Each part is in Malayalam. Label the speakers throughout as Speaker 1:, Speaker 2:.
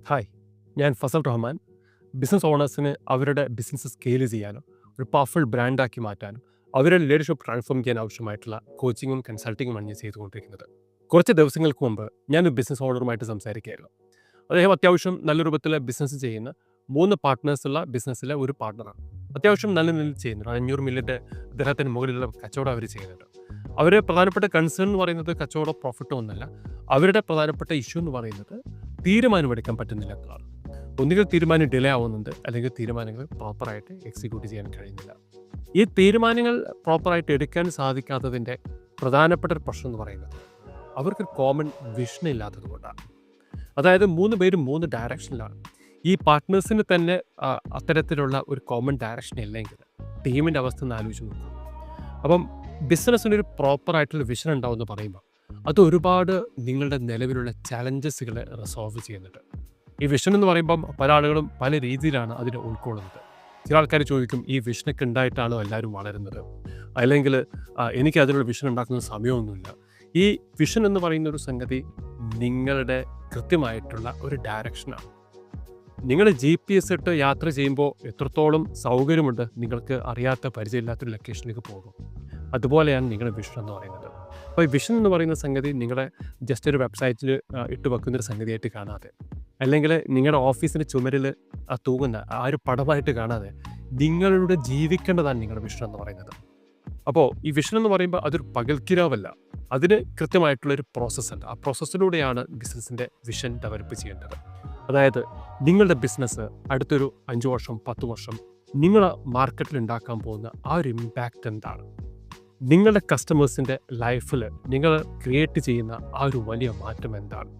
Speaker 1: ഹായ്, ഞാൻ ഫസൽ റഹ്മാൻ. ബിസിനസ് ഓണേഴ്സിന് അവരുടെ ബിസിനസ് സ്കെയിൽ ചെയ്യാനും ഒരു പവർഫുൾ ബ്രാൻഡാക്കി മാറ്റാനും അവരുടെ ലീഡർഷിപ്പ് ട്രാൻസ്ഫോം ചെയ്യാൻ ആവശ്യമായിട്ടുള്ള കോച്ചിങ്ങും കൺസൾട്ടിങ്ങുമാണ് ഞാൻ ചെയ്തുകൊണ്ടിരിക്കുന്നത്. കുറച്ച് ദിവസങ്ങൾക്ക് മുമ്പ് ഞാനൊരു ബിസിനസ് ഓണറുമായിട്ട് സംസാരിക്കുകയായിരുന്നു. അദ്ദേഹം അത്യാവശ്യം നല്ല രൂപത്തിൽ ബിസിനസ് ചെയ്യുന്ന 3 പാർട്ട്നേഴ്സുള്ള ബിസിനസ്സിലെ ഒരു പാർട്ണറാണ്. അത്യാവശ്യം നല്ല നിലയിൽ ചെയ്യുന്നുണ്ട്. 500 മില്യൻ്റെ അദ്ദേഹത്തിന് മുകളിലുള്ള കച്ചവടം അവർ ചെയ്യുന്നുണ്ട്. അവരുടെ പ്രധാനപ്പെട്ട കൺസേൺ എന്ന് പറയുന്നത് കച്ചവടം പ്രോഫിറ്റോ ഒന്നല്ല. അവരുടെ പ്രധാനപ്പെട്ട ഇഷ്യൂ എന്ന് പറയുന്നത് തീരുമാനമെടുക്കാൻ പറ്റുന്നില്ല എന്നുള്ളതാണ്. ഒന്നുകിൽ തീരുമാനം ഡിലേ ആവുന്നുണ്ട്, അല്ലെങ്കിൽ തീരുമാനങ്ങൾ പ്രോപ്പറായിട്ട് എക്സിക്യൂട്ട് ചെയ്യാൻ കഴിയുന്നില്ല. ഈ തീരുമാനങ്ങൾ പ്രോപ്പറായിട്ട് എടുക്കാൻ സാധിക്കാത്തതിൻ്റെ പ്രധാനപ്പെട്ട ഒരു പ്രശ്നം എന്ന് പറയുന്നത് അവർക്ക് കോമൺ വിഷൻ ഇല്ലാത്തത് കൊണ്ടാണ്. അതായത് 3 പേരും 3 ഡയറക്ഷനിലാണ്. ഈ പാർട്ട്നേഴ്സിന് തന്നെ അത്തരത്തിലുള്ള ഒരു കോമൺ ഡയറക്ഷൻ ഇല്ലെങ്കിൽ ടീമിൻ്റെ അവസ്ഥ ഒന്ന് ആലോചിച്ച് നോക്കും. അപ്പം ബിസിനസ്സിന് ഒരു പ്രോപ്പറായിട്ടുള്ള വിഷൻ ഉണ്ടാവും എന്ന് പറയുമ്പോൾ അത് ഒരുപാട് നിങ്ങളുടെ നിലവിലുള്ള ചലഞ്ചസുകളെ റിസോൾവ് ചെയ്യുന്നുണ്ട്. ഈ വിഷൻ എന്ന് പറയുമ്പം പല ആളുകളും പല രീതിയിലാണ് അതിനെ ഉൾക്കൊള്ളുന്നത്. ചില ആൾക്കാർ ചോദിക്കും, ഈ വിഷനൊക്കെ ഉണ്ടായിട്ടാണോ എല്ലാവരും വളരുന്നത്, അല്ലെങ്കിൽ എനിക്ക് അതിനുള്ള വിഷൻ ഉണ്ടാക്കുന്ന സമയമൊന്നുമില്ല. ഈ വിഷൻ എന്ന് പറയുന്ന ഒരു സംഗതി നിങ്ങളുടെ കൃത്യമായിട്ടുള്ള ഒരു ഡയറക്ഷനാണ്. നിങ്ങൾ GPS ഇട്ട് യാത്ര ചെയ്യുമ്പോൾ എത്രത്തോളം സൗകര്യമുണ്ട് നിങ്ങൾക്ക് അറിയാത്ത പരിചയമില്ലാത്തൊരു ലൊക്കേഷനിലേക്ക് പോകും. അതുപോലെയാണ് നിങ്ങളുടെ വിഷൻ എന്ന് പറയുന്നത്. അപ്പോൾ ഈ വിഷൻ എന്ന് പറയുന്ന സംഗതി നിങ്ങളെ ജസ്റ്റ് ഒരു വെബ്സൈറ്റിൽ ഇട്ട് വെക്കുന്നൊരു സംഗതിയായിട്ട് കാണാതെ, അല്ലെങ്കിൽ നിങ്ങളുടെ ഓഫീസിൻ്റെ ചുമരിൽ തൂങ്ങുന്ന ആ ഒരു പടമായിട്ട് കാണാതെ നിങ്ങളുടെ ജീവിക്കേണ്ടതാണ് നിങ്ങളുടെ വിഷൻ എന്ന് പറയുന്നത്. അപ്പോൾ ഈ വിഷൻ എന്ന് പറയുമ്പോൾ അതൊരു പകൽക്കിരാവല്ല, അതിന് കൃത്യമായിട്ടുള്ളൊരു പ്രോസസ്സുണ്ട്. ആ പ്രോസസ്സിലൂടെയാണ് ബിസിനസ്സിൻ്റെ വിഷൻ ഡെവലപ്പ് ചെയ്യേണ്ടത്. അതായത് നിങ്ങളുടെ ബിസിനസ് അടുത്തൊരു 5 വർഷം 10 വർഷം നിങ്ങൾ മാർക്കറ്റിൽ ഉണ്ടാക്കാൻ പോകുന്ന ആ ഒരു ഇമ്പാക്റ്റ് എന്താണ്, നിങ്ങളുടെ കസ്റ്റമേഴ്സിൻ്റെ ലൈഫിൽ നിങ്ങൾ ക്രിയേറ്റ് ചെയ്യുന്ന ആ ഒരു വലിയ മാറ്റം എന്താണ്,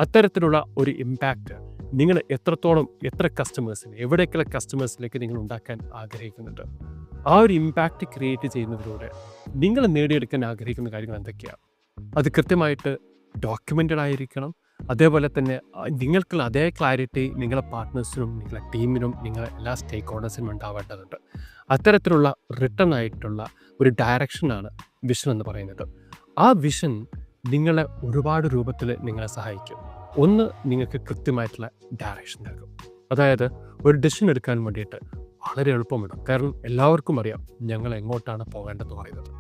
Speaker 1: അത്തരത്തിലുള്ള ഒരു ഇമ്പാക്റ്റ് നിങ്ങൾ എത്ര കസ്റ്റമേഴ്സിന് എവിടേക്കുള്ള കസ്റ്റമേഴ്സിലേക്ക് നിങ്ങൾ ഉണ്ടാക്കാൻ ആഗ്രഹിക്കുന്നുണ്ട്. ആ ഒരു ഇമ്പാക്റ്റ് ക്രിയേറ്റ് ചെയ്യുന്നതിലൂടെ നിങ്ങൾ നേടിയെടുക്കാൻ ആഗ്രഹിക്കുന്ന കാര്യങ്ങൾ എന്തൊക്കെയാണ്, അത് കൃത്യമായിട്ട് ഡോക്യുമെൻ്റഡ് ആയിരിക്കണം. അതേപോലെ തന്നെ നിങ്ങൾക്കുള്ള അതേ ക്ലാരിറ്റി നിങ്ങളെ പാർട്ട്നേഴ്സിനും നിങ്ങളെ ടീമിനും നിങ്ങളെ എല്ലാ സ്റ്റേക്ക് ഹോൾഡേഴ്സിനും ഉണ്ടാവേണ്ടതുണ്ട്. അത്തരത്തിലുള്ള റിട്ടേൺ ആയിട്ടുള്ള ഒരു ഡയറക്ഷനാണ് വിഷൻ എന്ന് പറയുന്നത്. ആ വിഷൻ നിങ്ങളെ ഒരുപാട് രൂപത്തിൽ നിങ്ങളെ സഹായിക്കും. ഒന്ന്, നിങ്ങൾക്ക് കൃത്യമായിട്ടുള്ള ഡയറക്ഷൻ നൽകും. അതായത് ഒരു ഡിസിഷൻ എടുക്കാൻ വേണ്ടിയിട്ട് വളരെ എളുപ്പമിടും. കാരണം എല്ലാവർക്കും അറിയാം ഞങ്ങൾ എങ്ങോട്ടാണ് പോകേണ്ടതെന്ന് പറയുന്നത്.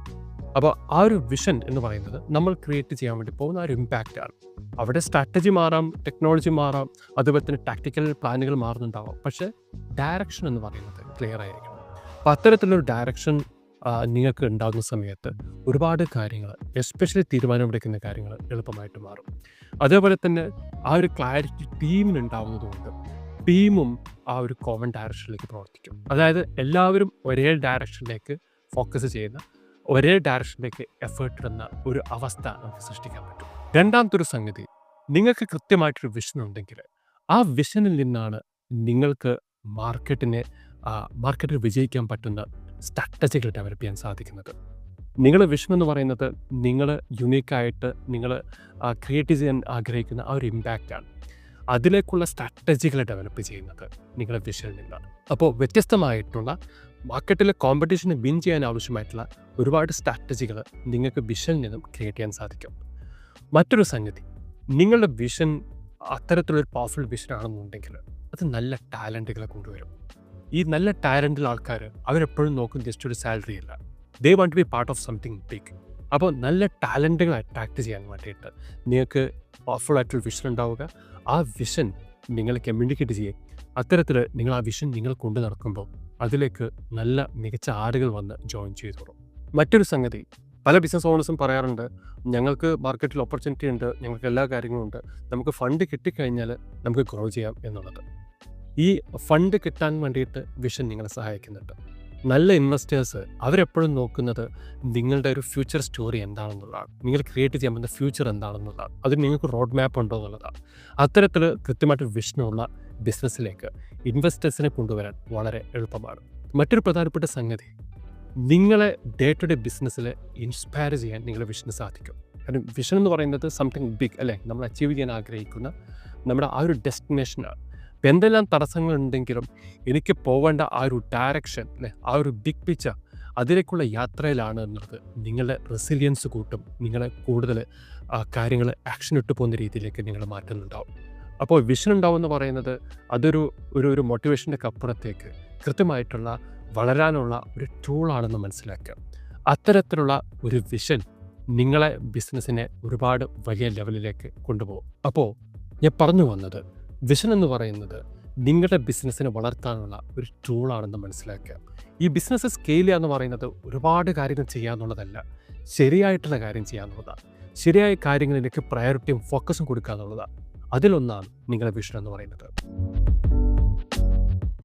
Speaker 1: അപ്പോൾ ആ ഒരു വിഷൻ എന്ന് പറയുന്നത് നമ്മൾ ക്രിയേറ്റ് ചെയ്യാൻ വേണ്ടി പോകുന്ന ആ ഒരു ഇമ്പാക്റ്റാണ്. അവിടെ സ്ട്രാറ്റജി മാറാം, ടെക്നോളജി മാറാം, അതുപോലെ തന്നെ ടാക്ടിക്കൽ പ്ലാനുകൾ മാറുന്നുണ്ടാവാം. പക്ഷേ ഡയറക്ഷൻ എന്ന് പറയുന്നത് ക്ലിയർ ആയിരിക്കണം. അപ്പോൾ അത്തരത്തിലൊരു ഡയറക്ഷൻ നിങ്ങൾക്ക് ഉണ്ടാകുന്ന സമയത്ത് ഒരുപാട് കാര്യങ്ങൾ, എസ്പെഷ്യലി തീരുമാനമെടുക്കുന്ന കാര്യങ്ങൾ എളുപ്പമായിട്ട് മാറും. അതേപോലെ തന്നെ ആ ഒരു ക്ലാരിറ്റി ടീമിനുണ്ടാവുന്നതുകൊണ്ട് ടീമും ആ ഒരു കോമൺ ഡയറക്ഷനിലേക്ക് പ്രവർത്തിക്കും. അതായത് എല്ലാവരും ഒരേ ഡയറക്ഷനിലേക്ക് ഫോക്കസ് ചെയ്യുന്ന, ഒരേ ഡയറക്ഷനിലേക്ക് എഫേർട്ട് ഇടുന്ന ഒരു അവസ്ഥ നമുക്ക് സൃഷ്ടിക്കാൻ പറ്റും. രണ്ടാമത്തെ ഒരു സംഗതി, നിങ്ങൾക്ക് കൃത്യമായിട്ടൊരു വിഷൻ ഉണ്ടെങ്കിൽ ആ വിഷനിൽ നിന്നാണ് നിങ്ങൾക്ക് മാർക്കറ്റിൽ വിജയിക്കാൻ പറ്റുന്ന സ്ട്രാറ്റജികൾ ഡെവലപ്പ് ചെയ്യാൻ സാധിക്കുന്നത്. നിങ്ങളുടെ വിഷൻ എന്ന് പറയുന്നത് നിങ്ങൾ യുണീക്കായിട്ട് നിങ്ങൾ ക്രിയേറ്റ് ചെയ്യാൻ ആഗ്രഹിക്കുന്ന ആ ഒരു ഇമ്പാക്റ്റാണ്. അതിലേക്കുള്ള സ്ട്രാറ്റജികൾ ഡെവലപ്പ് ചെയ്യുന്നത് നിങ്ങളുടെ വിഷനിൽ നിന്നാണ്. അപ്പോൾ വ്യത്യസ്തമായിട്ടുള്ള മാർക്കറ്റിലെ കോമ്പറ്റീഷനെ വിൻ ചെയ്യാൻ ആവശ്യമായിട്ടുള്ള ഒരുപാട് സ്ട്രാറ്റജികൾ നിങ്ങൾക്ക് വിഷനിൽ നിന്നും ക്രിയേറ്റ് ചെയ്യാൻ സാധിക്കും. മറ്റൊരു സംഗതി, നിങ്ങളുടെ വിഷൻ അത്തരത്തിലൊരു പവർഫുൾ വിഷൻ ആണെന്നുണ്ടെങ്കിൽ അത് നല്ല ടാലൻറ്റുകളെ കൊണ്ടുവരും. ഈ നല്ല ടാലൻറ്റുള്ള ആൾക്കാർ അവരെപ്പോഴും നോക്കും ജസ്റ്റ് ഒരു സാലറി അല്ല, they want to be part of something big. അപ്പോൾ നല്ല ടാലൻറ്റുകൾ അട്രാക്റ്റ് ചെയ്യാൻ വേണ്ടിയിട്ട് നിങ്ങൾക്ക് പവർഫുൾ ആയിട്ടൊരു വിഷൻ ഉണ്ടാവുക, ആ വിഷൻ നിങ്ങൾ കമ്മ്യൂണിക്കേറ്റ് ചെയ്യുക. അത്തരത്തിൽ നിങ്ങൾ ആ വിഷൻ നിങ്ങൾ കൊണ്ടു നടക്കുമ്പോൾ അതിലേക്ക് നല്ല മികച്ച ആളുകൾ വന്ന് ജോയിൻ ചെയ്തോളും. മറ്റൊരു സംഗതി, പല ബിസിനസ് ഓണേഴ്സും പറയാറുണ്ട്, ഞങ്ങൾക്ക് മാർക്കറ്റിൽ ഓപ്പർച്യൂണിറ്റി ഉണ്ട്, ഞങ്ങൾക്ക് എല്ലാ കാര്യങ്ങളും ഉണ്ട്, നമുക്ക് ഫണ്ട് കിട്ടിക്കഴിഞ്ഞാൽ നമുക്ക് ഗ്രോ ചെയ്യാം എന്നുള്ളത്. ഈ ഫണ്ട് കിട്ടാൻ വേണ്ടിയിട്ട് വിഷൻ നിങ്ങളെ സഹായിക്കുന്നുണ്ട്. നല്ല ഇൻവെസ്റ്റേഴ്സ് അവരെപ്പോഴും നോക്കുന്നത് നിങ്ങളുടെ ഒരു ഫ്യൂച്ചർ സ്റ്റോറി എന്താണെന്നുള്ളതാണ്, നിങ്ങൾ ക്രിയേറ്റ് ചെയ്യാൻ പറ്റുന്ന ഫ്യൂച്ചർ എന്താണെന്നുള്ളതാണ്, അതിന് നിങ്ങൾക്ക് റോഡ് മാപ്പ് ഉണ്ടോ എന്നുള്ളതാണ്. അത്തരത്തിൽ കൃത്യമായിട്ട് വിഷനുള്ള ബിസിനസ്സിലേക്ക് ഇൻവെസ്റ്റേഴ്സിനെ കൊണ്ടുവരാൻ വളരെ എളുപ്പമാണ്. മറ്റൊരു പ്രധാനപ്പെട്ട സംഗതി, നിങ്ങളെ ഡേ ടു ഡേ ബിസിനസ്സിൽ ഇൻസ്പയർ ചെയ്യാൻ നിങ്ങളുടെ വിഷന് സാധിക്കും. കാരണം വിഷൻ എന്ന് പറയുന്നത് സംതിങ് ബിഗ് അല്ലേ, നമ്മൾ അച്ചീവ് ചെയ്യാൻ ആഗ്രഹിക്കുന്ന നമ്മുടെ ആ ഒരു ഡെസ്റ്റിനേഷനാണ്. ഇപ്പം എന്തെല്ലാം തടസ്സങ്ങളുണ്ടെങ്കിലും എനിക്ക് പോവേണ്ട ആ ഒരു ഡയറക്ഷൻ അല്ലേ, ആ ഒരു ബിഗ് പിക്ചർ, അതിലേക്കുള്ള യാത്രയിലാണ് എന്നുള്ളത് നിങ്ങളുടെ റെസിലിയൻസ് കൂട്ടും, നിങ്ങളെ കൂടുതൽ കാര്യങ്ങൾ ആക്ഷൻ ഇട്ട് പോകുന്ന രീതിയിലേക്ക് നിങ്ങൾ മാറ്റുന്നുണ്ടാവും. അപ്പോൾ വിഷൻ ഉണ്ടാവുമെന്ന് പറയുന്നത് അതൊരു ഒരു മോട്ടിവേഷൻ്റെ അപ്പുറത്തേക്ക് കൃത്യമായിട്ടുള്ള വളരാനുള്ള ഒരു ടൂളാണെന്ന് മനസ്സിലാക്കുക. അത്തരത്തിലുള്ള ഒരു വിഷൻ നിങ്ങളെ ബിസിനസ്സിനെ ഒരുപാട് വലിയ ലെവലിലേക്ക് കൊണ്ടുപോകും. അപ്പോൾ ഞാൻ പറഞ്ഞു വന്നത് വിഷൻ എന്ന് പറയുന്നത് നിങ്ങളുടെ ബിസിനസ്സിനെ വളർത്താനുള്ള ഒരു ടൂളാണെന്ന് മനസ്സിലാക്കുക. ഈ ബിസിനസ് സ്കെയിൽ ചെയ്യുക എന്ന് പറയുന്നത് ഒരുപാട് കാര്യങ്ങൾ ചെയ്യാന്നുള്ളതല്ല, ശരിയായിട്ടുള്ള കാര്യം ചെയ്യാന്നുള്ളതാണ്. ശരിയായ കാര്യങ്ങളിലേക്ക് പ്രയോറിറ്റിയും ഫോക്കസും കൊടുക്കുക എന്നുള്ളതാണ്. അതിലൊന്നാണ് നിങ്ങളുടെ വിഷൻ എന്ന് പറയുന്നത്.